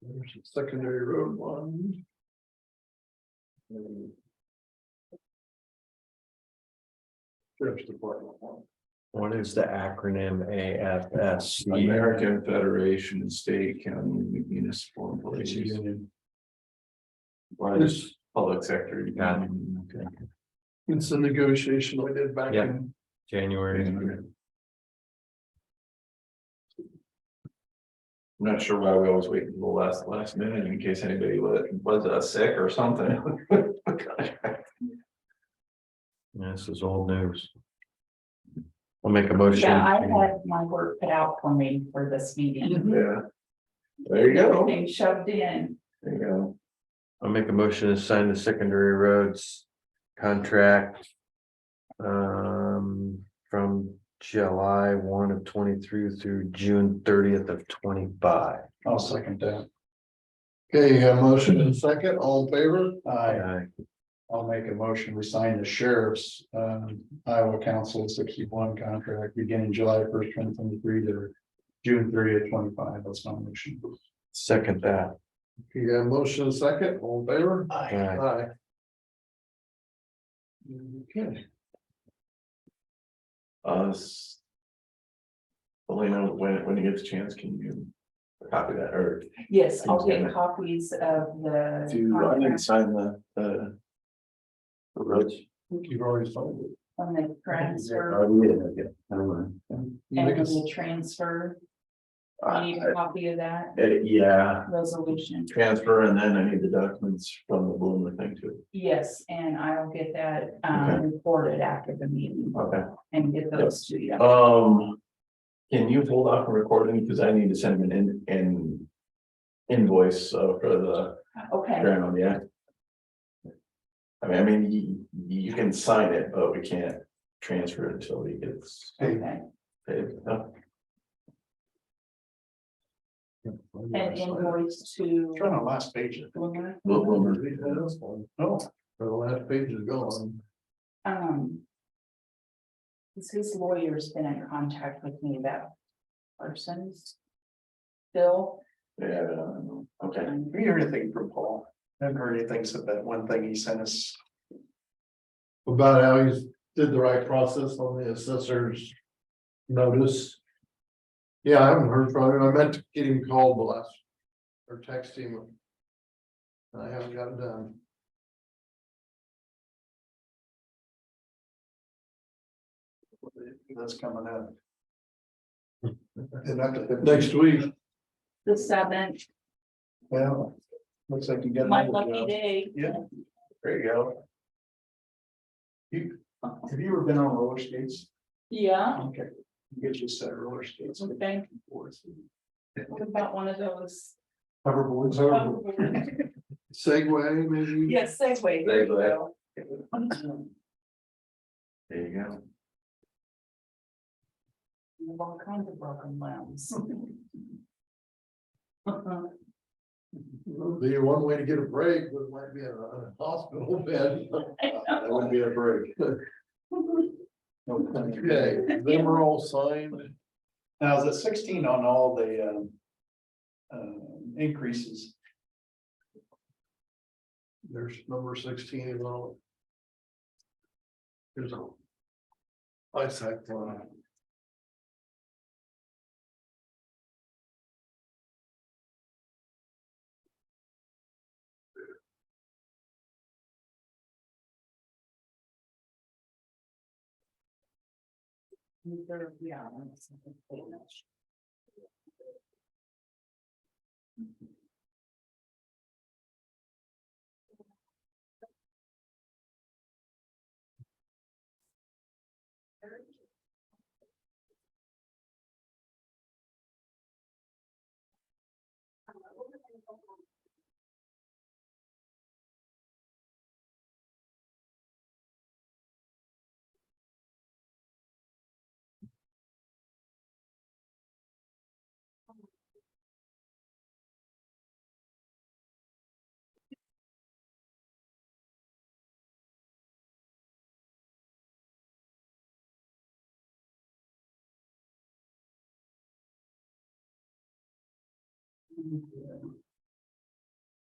There's the secondary road one. Sheriff's Department one. What is the acronym AFSC? American Federation of State, County, Municipal Employees. Well, it's public sector. Got it. Okay. It's a negotiation we did back Yeah. in. January. I'm not sure why we always wait until the last minute in case anybody was sick or something. This is old news. I'll make a motion. Yeah, I had my work cut out for me for this meeting. Yeah. There you go. Everything shoved in. There you go. I'll make a motion to sign the secondary roads contract. From July 1 of 23 through June 30th of 25. I'll second that. Okay, you got a motion and a second, all in favor? Aye. I'll make a motion, we sign the sheriff's Iowa Council 61 contract beginning July 1st, 2023 to June 30th, 25. That's my motion. Second that. You got a motion and a second, all in favor? Aye. Aye. Okay, Well, when you get the chance, can you copy that or Yes, I'll get copies of the. do I need to contract sign the roads? you've already signed it. On the transfer Oh, yeah, never mind. and You make then us- the transfer. I need a copy of that Yeah, resolution. transfer and then I need the documents from the Bloomer thing too. Yes, and I'll get that Okay. reported after the meeting Okay. and get those to you. Can you hold off on recording because I need to send him an invoice for the Okay, ground, yeah. I mean, you can sign it, but we can't transfer it until he gets okay. paid. No? And invoice to. Turn on last page. Bloomer. Bloomer. No, The last page is gone. His lawyer's been in contact with me about Parsons. Bill. Yeah, okay. did you hear anything from Paul? Haven't heard anything except that one thing he sent us. About how he's did the right process on the assessor's notice. Yeah, I haven't heard from him. I meant to get him called the last, or text him. I haven't got it done. That's coming up. And after Next week, The 7th, Well, looks like you got. my another lucky job. day. Yeah. There you go. Have you ever been on roller skates? Yeah, Okay. Get you a set of roller skates. okay. What about one of those? Hoverboards. Segway maybe. Yes, Segway. There you Segway. go. There you go. We have all kinds of broken limbs. The one way to get a break was might be in a hospital bed. That wouldn't be a break. Okay, then we're all signed. Now, is it 16 on all the increases? There's number 16 is on. There's a. ISAC one. Yeah.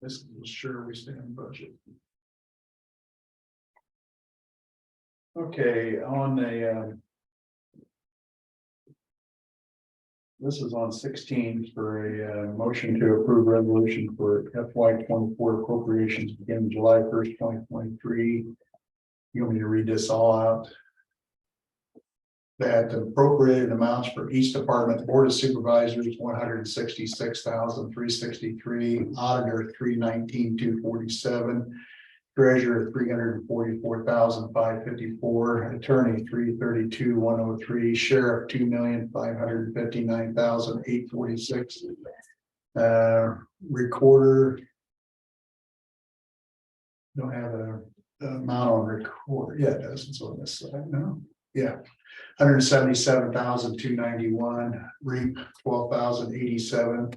This is sure we stay on budget. Okay, on the, this is on 16 for a motion to approve resolution for FY 24 appropriations beginning July 1st, 2023. You want me to read this all out? That appropriated amounts for each department, Board of Supervisors, 166,363, auditor, 319,247. Treasurer, 344,554, attorney, 332,103, sheriff, 2,559,846. Recorder. Don't have a amount on record, yeah, it does, it's on this side, no, yeah. 177,291, REAP 12,087,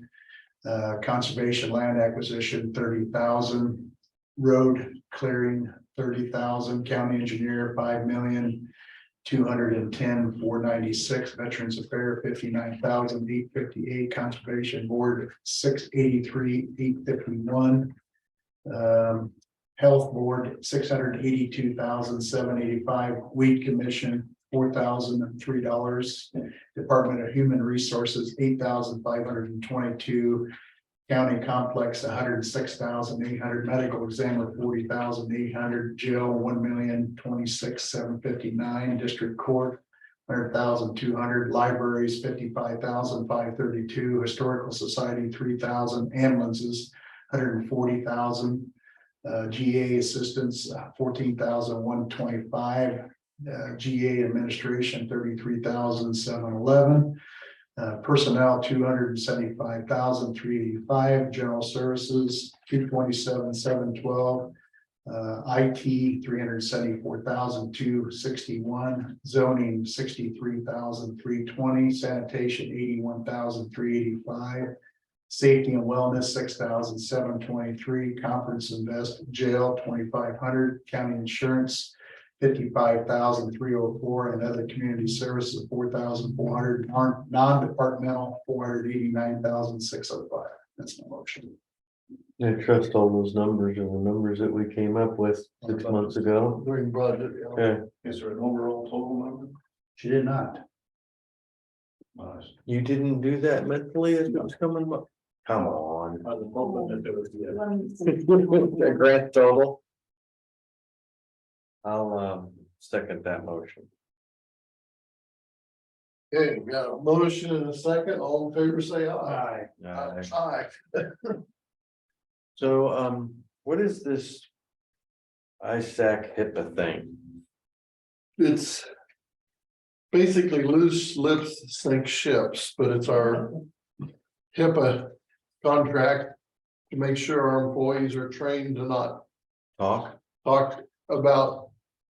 conservation land acquisition 30,000, road clearing 30,000, county engineer 5,210,496, veterans affair 59,858, conservation board 683,851, health board 682,785, weed commission $4,003, Department of Human Resources, 8,522, county complex, 106,800, medical examiner, 40,800, jail, 1,026,759, district court, 100,200, libraries, 55,532, historical society, 3,000, ambulances, 140,000, GA assistants, 14,125, GA administration, 33,711, personnel, 275,385, general services, 227,712, IT, 374,261, zoning, 63,320, sanitation, 81,385, safety and wellness, 6,723, conference invest, jail, 2,500, county insurance, 55,304, and other community services, 4,400, non-departmental, 489,605. That's my motion. I trust all those numbers are the numbers that we came up with 6 months ago. During budget, yeah. Okay, Is there an overall total number? She did not. you didn't do that mentally as it was coming up? Come on. The total that there was, yeah. The grand total. I'll second that motion. Okay, we got a motion and a second, all in favor, say aye. Aye. So what is this ISAC HIPAA thing? It's basically loose lips sink ships, but it's our HIPAA contract to make sure our employees are trained to not Talk? talk about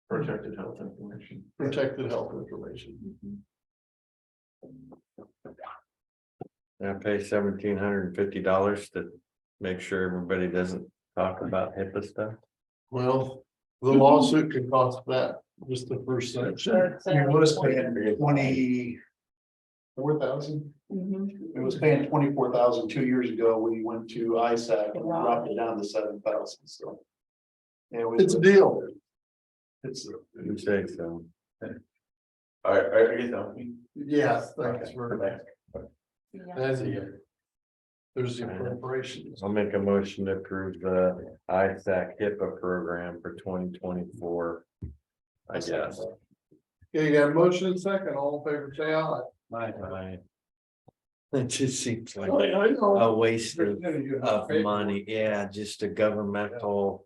Protected health information. protected health information. I pay $1,750 to make sure everybody doesn't talk about HIPAA stuff. Well, the lawsuit could cost that, just the first section. It was paying 24,000. Mhm. It was paying 24,000 2 years ago. We went to ISAC and dropped it down to 7,000. So. Yeah, It's a deal. It's. You say so. I guess I'll. Yes, thanks for Okay. Yeah. that's it. There's the appropriations. I'll make a motion to approve the ISAC HIPAA program for 2024. I guess. Okay, you got a motion and second, all in favor, say aye. Aye. It just seems like I know. a waste of money. Yeah, just a governmental,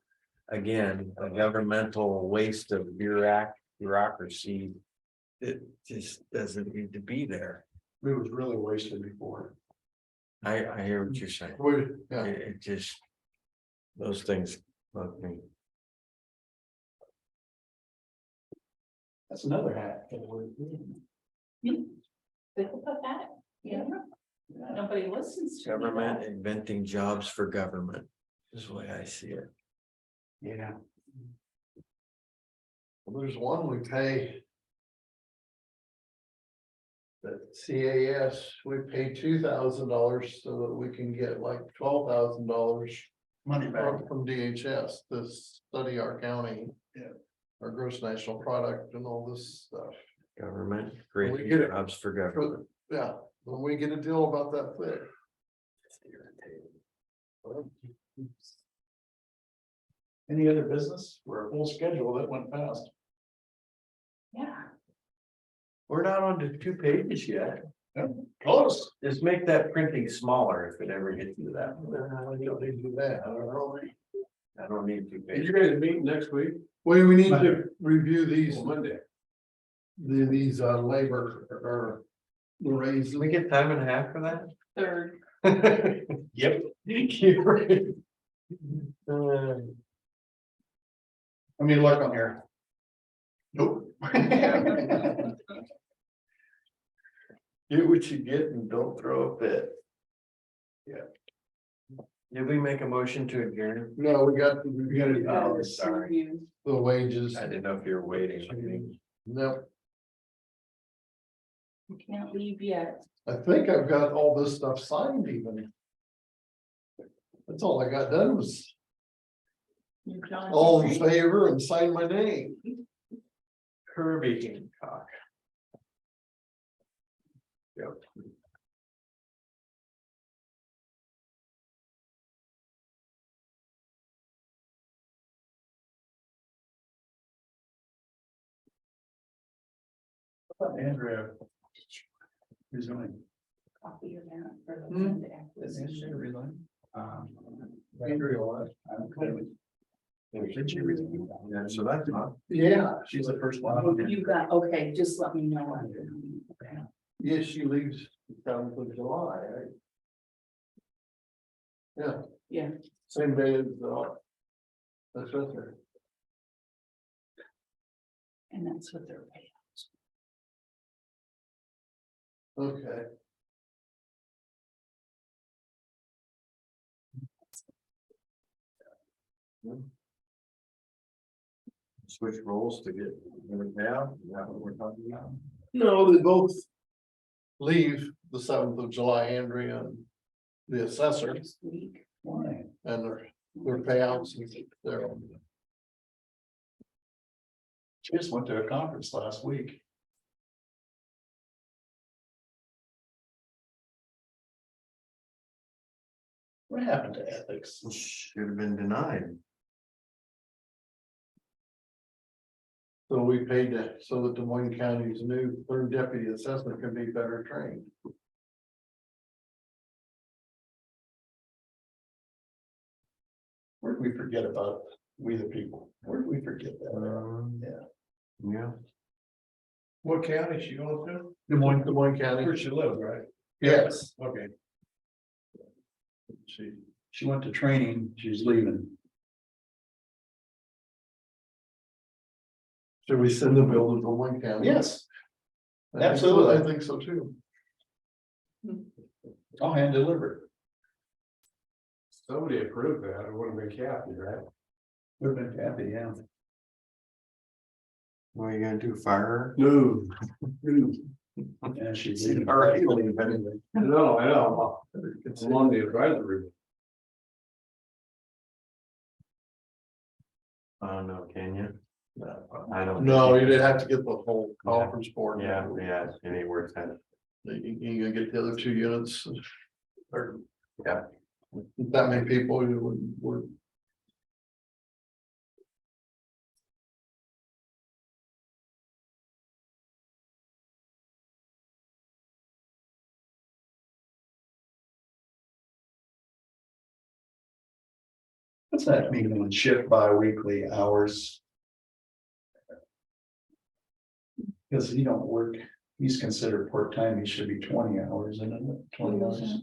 again, a governmental waste of bureaucracy. It just doesn't need to be there. It was really wasted before. I hear what you're saying. Yeah, It just, those things bug me. That's another hack. They could put that, yeah. Nobody listens to me. Government inventing jobs for government is the way I see it. Yeah. well, there's one we pay. the CAS, we pay $2,000 so that we can get like $12,000 Money back. from DHS to study our county. Yeah. Our gross national product and all this stuff. Government, We creating get it. jobs for government. Yeah, when we get a deal about that thick. Any other business? We're a full schedule that went fast. Yeah. We're not on to 2 pages yet. Close. Just make that printing smaller if it ever gets to that. We don't need to do that. I don't know. I don't need 2 pages. You're gonna meet next week? Well, we need to review these. Monday. These labor or the raises. Do we get time and a half for that? Third, Yep. Let me look on here. Nope. Get what you get and don't throw a fit. Yeah. Did we make a motion to adjourn? No, we got Oh, sorry. review. the wages. I didn't know if you were waiting. No, You can't leave yet. I think I've got all this stuff signed even. That's all I got done was You don't- all in favor and sign my name. Kirby Hancock. Yep. Andrea. Resigning. Copy of that for the Hmm. land Andrea acquisition. resign? Andrea left. I'm clearly. Did she resign? Yeah, so that's not. Yeah, She's the first one. You got, okay, just let me know. Okay. yes, she leaves the 7th of July, right? Yeah. Yeah. Same day as that's right there. And that's what they're paying. Okay. Switch roles to get rid now, is that what we're talking about? No, they both leave the 7th of July, Andrea and the assessor Next week. Why? and their payouts and their. She just went to a conference last week. What happened to ethics? Should have been denied. So we paid that so that Des Moines County's new 3rd deputy assessment can be better trained. Where did we forget about we the people? Where did we forget that? Yeah. Yeah. What county she going to? Des Moines County. Where she lives, right? Yes. Okay. She, She went to training, she's leaving. should we send the bill to Des Moines County? Yes, I think so. absolutely. I think so too. I'll hand deliver it. Somebody approved that, it would have been Kathy, right? Would have been happy, yeah. What are you gonna do, fire her? No. And she's leaving. All right, leave No, I know, I'm on the advisory. Oh, no, can you? I don't. No, you didn't have to get the whole conference board. Yeah, it ain't worth that. You gonna get the other 2 units. Or. Yeah. That many people who would. What's that mean on shift bi-weekly hours? Because he don't work, he's considered part-time, he should be 20 hours, isn't it? 20 hours.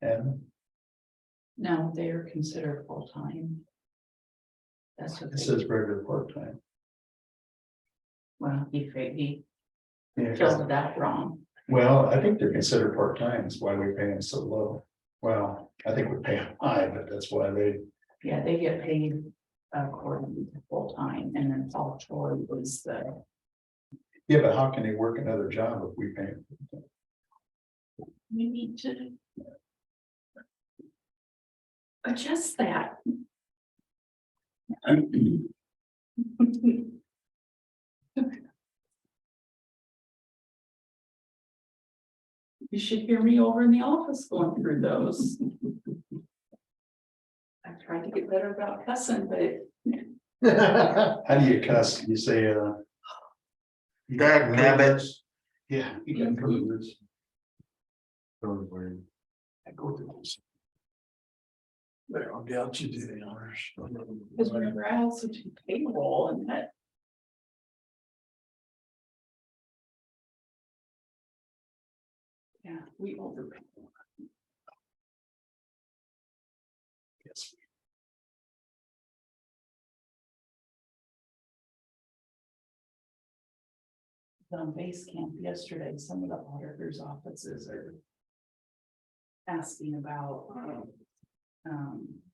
And No, they are considered full-time. That's what it they, says regular part-time. well, he Yeah, filled that wrong. well, I think they're considered part-time, that's why we pay them so low. Well, I think we pay them high, but that's why they, Yeah, they get paid according to full-time, and then Paul Troy was the, yeah, but how can they work another job if we pay them? We need to adjust that. You should hear me over in the office going through those. I'm trying to get better about cussing, but How do you cuss? You say, Dag nabbit. yeah, you can prove this. Those were- I go through this. There, I'll get you do the honors. because remember, I also do payroll and that. Yeah, we overpay. Yes. On base camp yesterday, some of the auditors' offices are asking about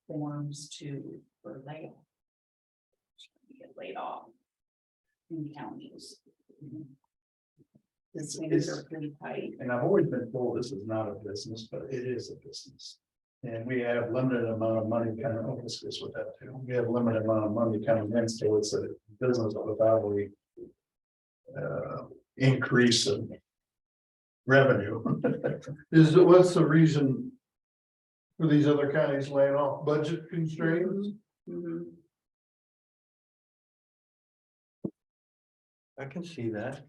forms for layoff. Get laid off in counties. This things are pretty tight. And I've always been told this is not a business, but it is a business. And we have limited amount of money kind of, this goes with that too. We have limited amount of money coming in, so it's a business without a increase in revenue. What's the reason for these other counties laying off? Budget constraints? Mhm. I can see that.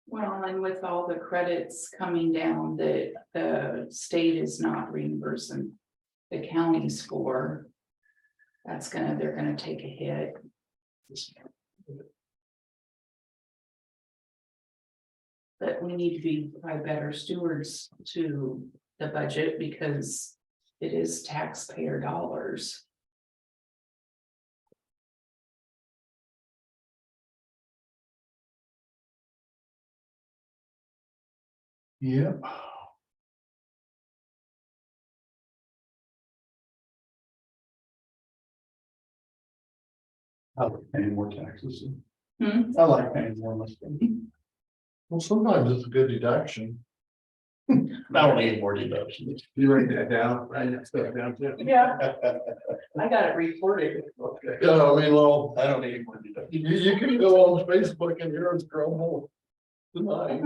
Well, and with all the credits coming down that the state is not reimbursing the counties for. They're gonna take a hit. But we need to be probably better stewards to the budget because it is taxpayer dollars. Yeah. I like paying more taxes. Hmm? I like paying more money. Well, sometimes it's a good deduction. I don't need more deductions. You write that down, write that stuff down too. Yeah, I got it recorded. Yeah, I mean, well, I don't need more deductions. you can go on Facebook and hear us grumble tonight.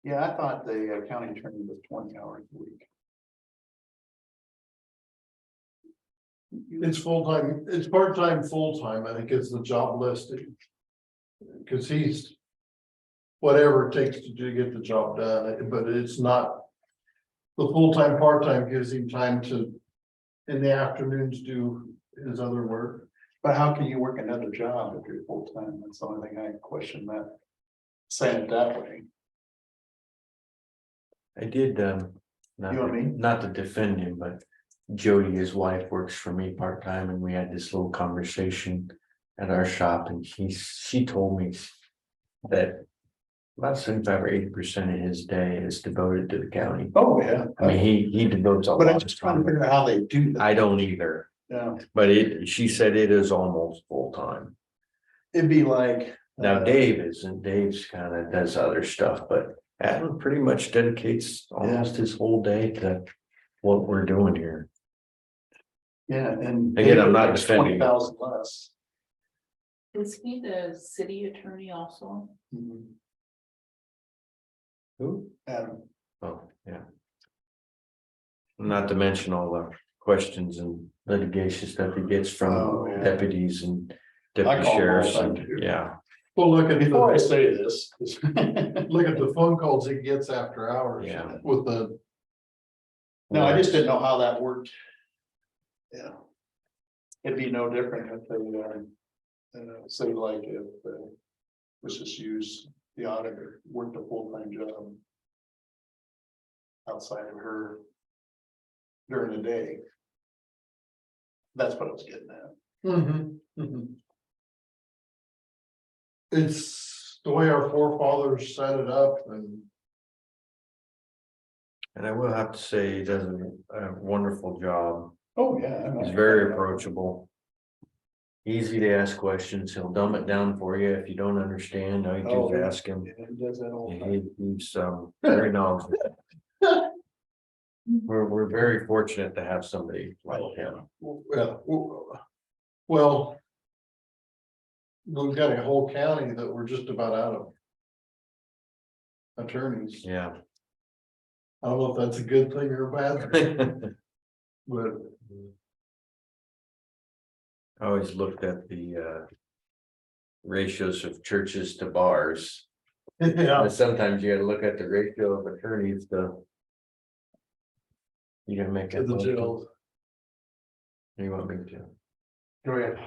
Yeah, I thought the county attorney was 20 hours a week. It's full-time, it's part-time, full-time, I think is the job listing. Cause he's. Whatever it takes to get the job done, but it's not. The full-time, part-time gives him time to, in the afternoons, do his other work. But how can you work another job if you're full-time? That's the only thing I question that. Saying it that way. I did, You know what I mean? not to defend him, but Jody, his wife, works for me part-time and we had this little conversation at our shop and she told me that about 75 or 80% of his day is devoted to the county. Oh, yeah. I mean, he devotes a But I'm lot just of trying to time. figure out how they do that. I don't either, Yeah, but she said it is almost full-time. it'd be like. Now Dave isn't, Dave's kind of does other stuff, but Adam pretty much dedicates almost his whole day to what we're doing here. Yeah, and. Again, I'm not defending. 20,000 less. Is he the city attorney also? Who? Adam. Oh, yeah. Not to mention all the questions and litigation stuff he gets Oh, from yeah. deputies and I deputy call him all sheriffs the time, and, too. yeah. Well, look at Before I the, say this. look at the phone calls he gets after hours. Yeah. With the, No, I just didn't know how that worked. Yeah. It'd be no different if they, say like if, let's just use the auditor, worked a full-time job. Outside of her. During the day. That's what I was getting at. It's the way our forefathers set it up and. And I will have to say he does a wonderful job Oh, yeah. He's very approachable. Easy to ask questions. He'll dumb it down for you if you don't understand. All you Oh, do is yeah. ask him. Yeah, he does that all the time. He's very knowledgeable. We're very fortunate to have somebody like him. Well. We've got a whole county that we're just about out of. Attorneys. Yeah. I don't know if that's a good thing or a bad thing, but I always looked at the ratios of churches to bars. yeah, But sometimes you gotta look at the ratio of attorneys to. You gonna make to that the motion? jail. You want me to? Go ahead.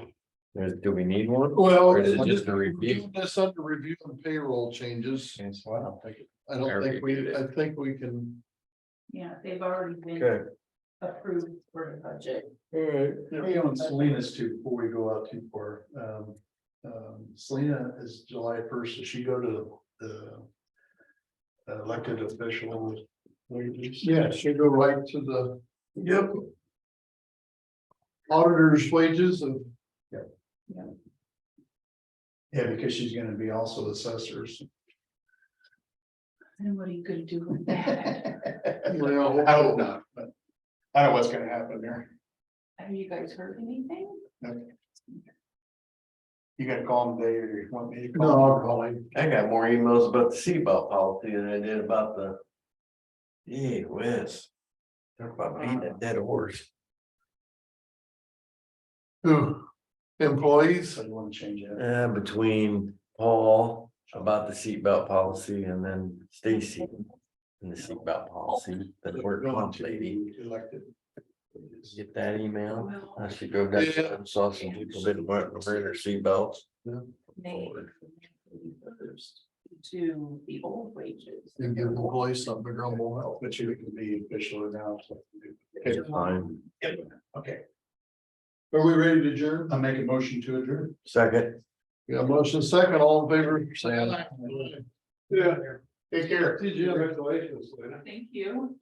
Do we need one? Well, Or is it just a review? doing this under review and payroll changes. Yes, well, I don't think it. I don't think I think we can. Yeah, they've already been Okay. approved for the budget. Hey, on Selena's too, before we go out too far, Selena is July 1st, does she go to the elected official wages? Yeah, should go right to the. Yep. Auditor's wages and. Yeah, because she's gonna be also assessors. And what are you gonna do with that? Well, I hope not, but I don't know what's gonna happen there. Have you guys heard anything? You gotta call him today or you want me to no, call I'll him? call him. I got more emails about the seatbelt policy than I did about the. Gee whiz. Talk about beating a dead horse. Who? Employees? So you wanna change that? Between Paul about the seatbelt policy and then Stacy. And the seatbelt policy, the work comp lady. Elected. Get that email? I should go down and saw some people didn't wear their seatbelts. May first to the old wages. You give employees something to grumble about. But you can be official now. So. It's fine. Okay, Are we ready to adjourn? I'll make a motion to adjourn. Second. We got a motion second, all in favor, say aye. Yeah, take care. Thank you.